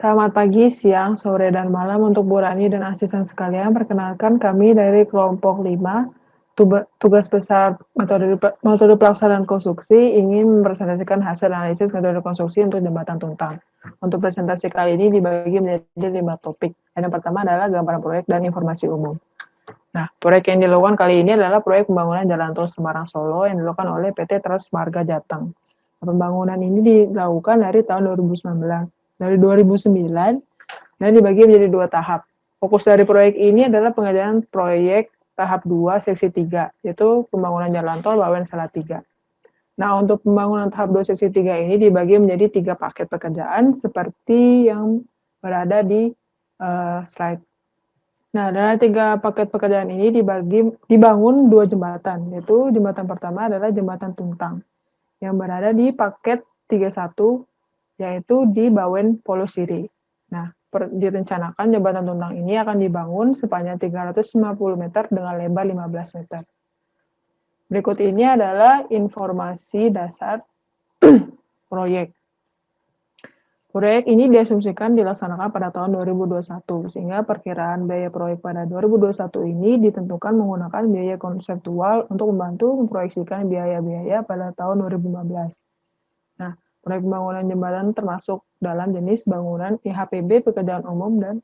Selamat pagi, siang, sore, dan malam untuk Bu Rani dan asisten sekalian. Perkenalkan kami dari kelompok 5, tugas besar metode pelaksanaan konstruksi ingin mempresentasikan hasil analisis metode konstruksi untuk jembatan Tuntang. Untuk presentasi kali ini dibagi menjadi 5 topik. Yang pertama adalah gambaran proyek dan informasi umum. Nah, proyek yang dilakukan kali ini adalah proyek pembangunan Jalan Tol Semarang Solo yang dilakukan oleh PT Transmarga Jateng. Pembangunan ini dilakukan dari tahun 2019. Dari 2009 dan dibagi menjadi 2 tahap. Fokus dari proyek ini adalah pengerjaan proyek tahap 2 seksi 3, yaitu pembangunan Jalan Tol Bawen Salatiga. Nah, untuk pembangunan tahap 2 seksi 3 ini dibagi menjadi 3 paket pekerjaan seperti yang berada di slide. Nah, dari 3 paket pekerjaan ini dibangun 2 jembatan, yaitu jembatan pertama adalah jembatan Tuntang yang berada di paket 31, yaitu di Bawen Polosiri. Nah, direncanakan jembatan Tuntang ini akan dibangun sepanjang 350 meter dengan lebar 15 meter. Berikut ini adalah informasi dasar proyek. Proyek ini diasumsikan dilaksanakan pada tahun 2021, sehingga perkiraan biaya proyek pada 2021 ini ditentukan menggunakan biaya konseptual untuk membantu memproyeksikan biaya-biaya pada tahun 2015. Nah, proyek pembangunan jembatan termasuk dalam jenis bangunan IHPB pekerjaan umum dan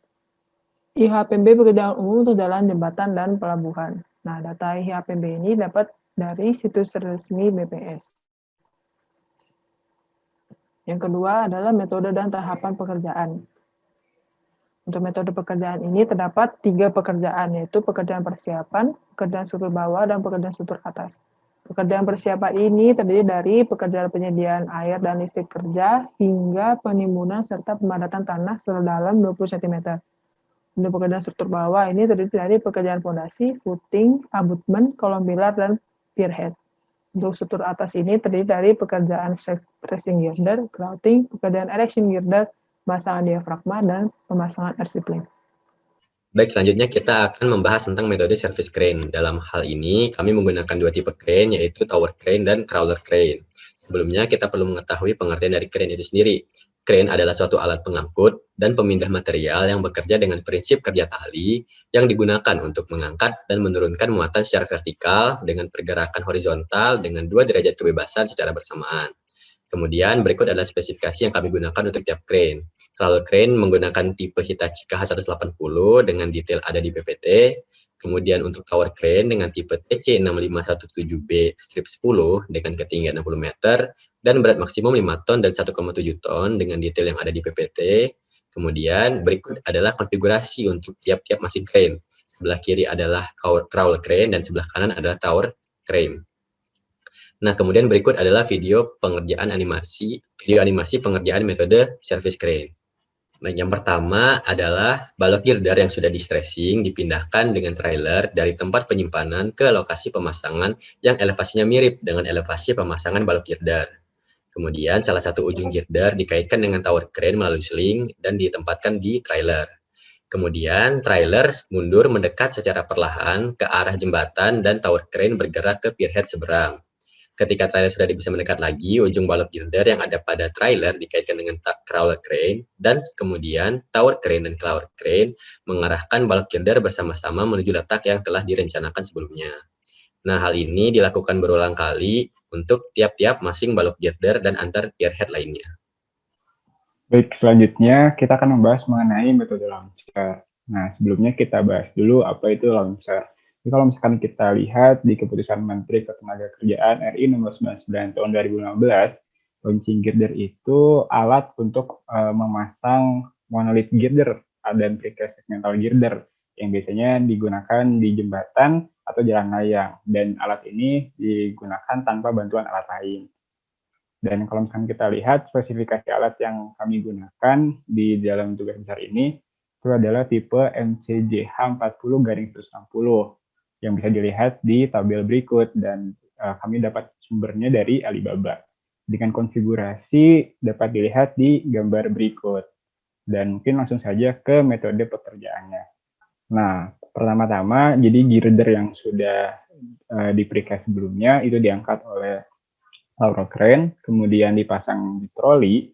IHPB pekerjaan umum untuk jalan, jembatan, dan pelabuhan. Nah, data IHPB ini dapat dari situs resmi BPS. Yang kedua adalah metode dan tahapan pekerjaan. Untuk metode pekerjaan ini terdapat 3 pekerjaan, yaitu pekerjaan persiapan, pekerjaan struktur bawah, dan pekerjaan struktur atas. Pekerjaan persiapan ini terdiri dari pekerjaan penyediaan air dan listrik kerja hingga penimbunan serta pemadatan tanah sedalam 20 cm. Untuk pekerjaan struktur bawah ini terdiri dari pekerjaan fondasi, footing, abutment, kolom pilar, dan pierhead. Untuk struktur atas ini terdiri dari pekerjaan stressing girder, grouting, pekerjaan erection girder, pemasangan diafragma, dan pemasangan RC plate. Baik, selanjutnya kita akan membahas tentang metode service crane. Dalam hal ini, kami menggunakan 2 tipe crane, yaitu tower crane dan crawler crane. Sebelumnya, kita perlu mengetahui pengertian dari crane itu sendiri. Crane adalah suatu alat pengangkut dan pemindah material yang bekerja dengan prinsip kerja tali yang digunakan untuk mengangkat dan menurunkan muatan secara vertikal dengan pergerakan horizontal dengan 2 derajat kebebasan secara bersamaan. Kemudian berikut adalah spesifikasi yang kami gunakan untuk tiap crane. Crawler crane menggunakan tipe Hitachi KH180 dengan detail ada di PPT. Kemudian untuk tower crane dengan tipe TC6517B-10 dengan ketinggian 60 meter dan berat maksimum 5 ton dan 1,7 ton dengan detail yang ada di PPT. Kemudian berikut adalah konfigurasi untuk tiap-tiap mesin crane. Sebelah kiri adalah crawler crane dan sebelah kanan adalah tower crane. Nah, kemudian berikut adalah video animasi pengerjaan metode service crane. Nah, yang pertama adalah balok girder yang sudah di-stressing dipindahkan dengan trailer dari tempat penyimpanan ke lokasi pemasangan yang elevasinya mirip dengan elevasi pemasangan balok girder. Kemudian salah satu ujung girder dikaitkan dengan tower crane melalui sling dan ditempatkan di trailer. Kemudian trailer mundur mendekat secara perlahan ke arah jembatan dan tower crane bergerak ke pierhead seberang. Ketika trailer sudah bisa mendekat lagi, ujung balok girder yang ada pada trailer dikaitkan dengan crawler crane, dan kemudian tower crane dan crawler crane mengarahkan balok girder bersama-sama menuju letak yang telah direncanakan sebelumnya. Nah, hal ini dilakukan berulang kali untuk tiap-tiap masing balok girder dan antar pierhead lainnya. Baik, selanjutnya kita akan membahas mengenai metode launcher. Nah, sebelumnya kita bahas dulu apa itu launcher. Jadi kalau misalkan kita lihat di keputusan Menteri Ketenagakerjaan RI nomor 99 tahun 2015, launching girder itu alat untuk memasang monolith girder dan precast segmental girder yang biasanya digunakan di jembatan atau jalan layang, dan alat ini digunakan tanpa bantuan alat lain. Dan kalau misalkan kita lihat spesifikasi alat yang kami gunakan di dalam tugas besar ini, itu adalah tipe MCJH40-160 yang bisa dilihat di tabel berikut, dan kami dapat sumbernya dari Alibaba. Dengan konfigurasi dapat dilihat di gambar berikut. Dan mungkin langsung saja ke metode pekerjaannya. Nah, pertama-tama jadi girder yang sudah di precast sebelumnya itu diangkat oleh tower crane, kemudian dipasang di troli,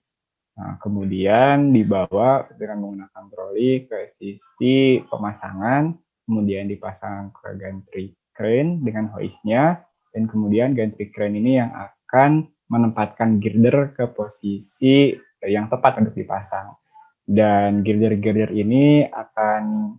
Nah, kemudian dibawa dengan menggunakan troli ke sisi pemasangan, kemudian dipasang ke gantry crane dengan hoist-nya, dan kemudian gantry crane ini yang akan menempatkan girder ke posisi yang tepat untuk dipasang. Dan girder-girder ini akan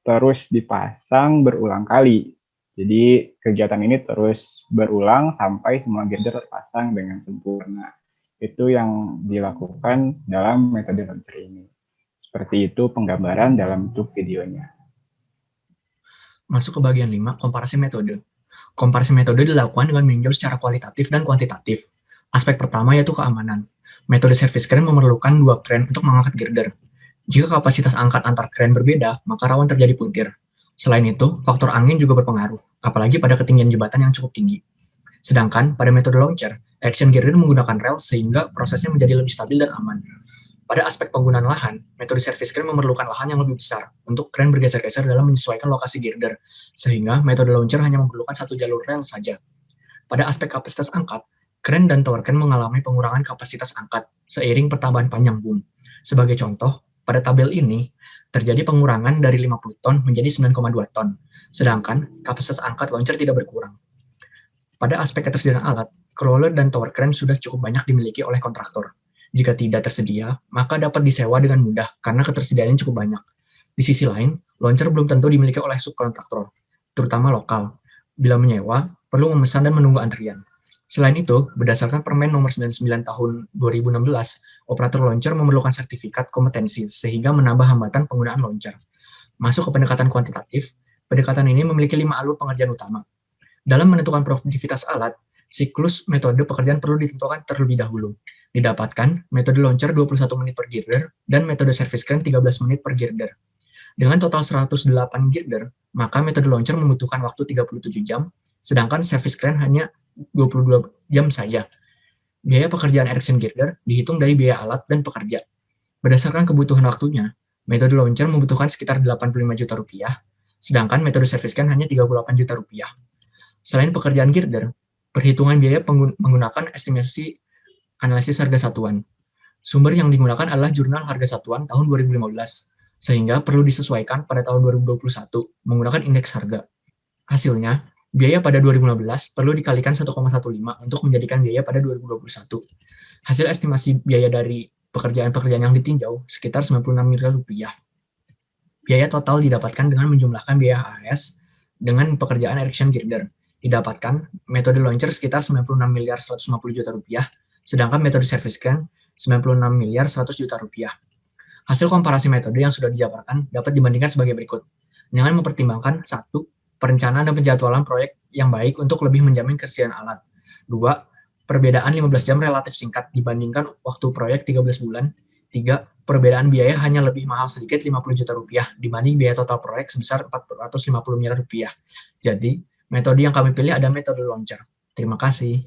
terus dipasang berulang kali. Jadi kegiatan ini terus berulang sampai semua girder terpasang dengan sempurna. Itu yang dilakukan dalam metode launcher ini. Seperti itu penggambaran dalam bentuk videonya. Masuk ke bagian 5, komparasi metode. Komparasi metode dilakukan dengan meninjau secara kualitatif dan kuantitatif. Aspek pertama yaitu keamanan. Metode service crane memerlukan 2 crane untuk mengangkat girder. Jika kapasitas angkat antar crane berbeda, maka rawan terjadi puntir. Selain itu, faktor angin juga berpengaruh, apalagi pada ketinggian jembatan yang cukup tinggi. Sedangkan pada metode launcher, action girder menggunakan rel sehingga prosesnya menjadi lebih stabil dan aman. Pada aspek penggunaan lahan, metode service crane memerlukan lahan yang lebih besar untuk crane bergeser-geser dalam menyesuaikan lokasi girder, sehingga metode launcher hanya memerlukan 1 jalur rel saja. Pada aspek kapasitas angkat, crane dan tower crane mengalami pengurangan kapasitas angkat seiring pertambahan panjang boom. Sebagai contoh, pada tabel ini terjadi pengurangan dari 50 ton menjadi 9,2 ton, sedangkan kapasitas angkat launcher tidak berkurang. Pada aspek ketersediaan alat, crawler dan tower crane sudah cukup banyak dimiliki oleh kontraktor. Jika tidak tersedia, maka dapat disewa dengan mudah karena ketersediaannya cukup banyak. Di sisi lain, launcher belum tentu dimiliki oleh subkontraktor, terutama lokal. Bila menyewa, perlu memesan dan menunggu antrian. Selain itu, berdasarkan Permen Nomor 99 Tahun 2016, operator launcher memerlukan sertifikat kompetensi sehingga menambah hambatan penggunaan launcher. Masuk ke pendekatan kuantitatif, pendekatan ini memiliki 5 alur pengerjaan utama. Dalam menentukan produktivitas alat, siklus metode pekerjaan perlu ditentukan terlebih dahulu. Didapatkan metode launcher 21 menit per girder dan metode service crane 13 menit per girder. Dengan total 108 girder, maka metode launcher membutuhkan waktu 37 jam, sedangkan service crane hanya 22 jam saja. Biaya pekerjaan erection girder dihitung dari biaya alat dan pekerja. Berdasarkan kebutuhan waktunya, metode launcher membutuhkan sekitar 85 juta rupiah, sedangkan metode service crane hanya 38 juta rupiah. Selain pekerjaan girder, perhitungan biaya menggunakan estimasi analisis harga satuan. Sumber yang digunakan adalah Jurnal Harga Satuan tahun 2015, sehingga perlu disesuaikan pada tahun 2021 menggunakan indeks harga. Hasilnya, biaya pada 2015 perlu dikalikan 1,15 untuk menjadikan biaya pada 2021. Hasil estimasi biaya dari pekerjaan-pekerjaan yang ditinjau sekitar 96 miliar rupiah. Biaya total didapatkan dengan menjumlahkan biaya AS dengan pekerjaan erection girder. Didapatkan metode launcher sekitar 96 miliar 150 juta rupiah, sedangkan metode service crane 96 miliar 100 juta rupiah. Hasil komparasi metode yang sudah dijabarkan dapat dibandingkan sebagai berikut. Dengan mempertimbangkan 1. Perencanaan dan penjadwalan proyek yang baik untuk lebih menjamin ketersediaan alat. 2. Perbedaan 15 jam relatif singkat dibandingkan waktu proyek 13 bulan. 3. Perbedaan biaya hanya lebih mahal sedikit 50 juta rupiah dibanding biaya total proyek sebesar 450 miliar rupiah. Jadi, metode yang kami pilih ada metode launcher. Terima kasih.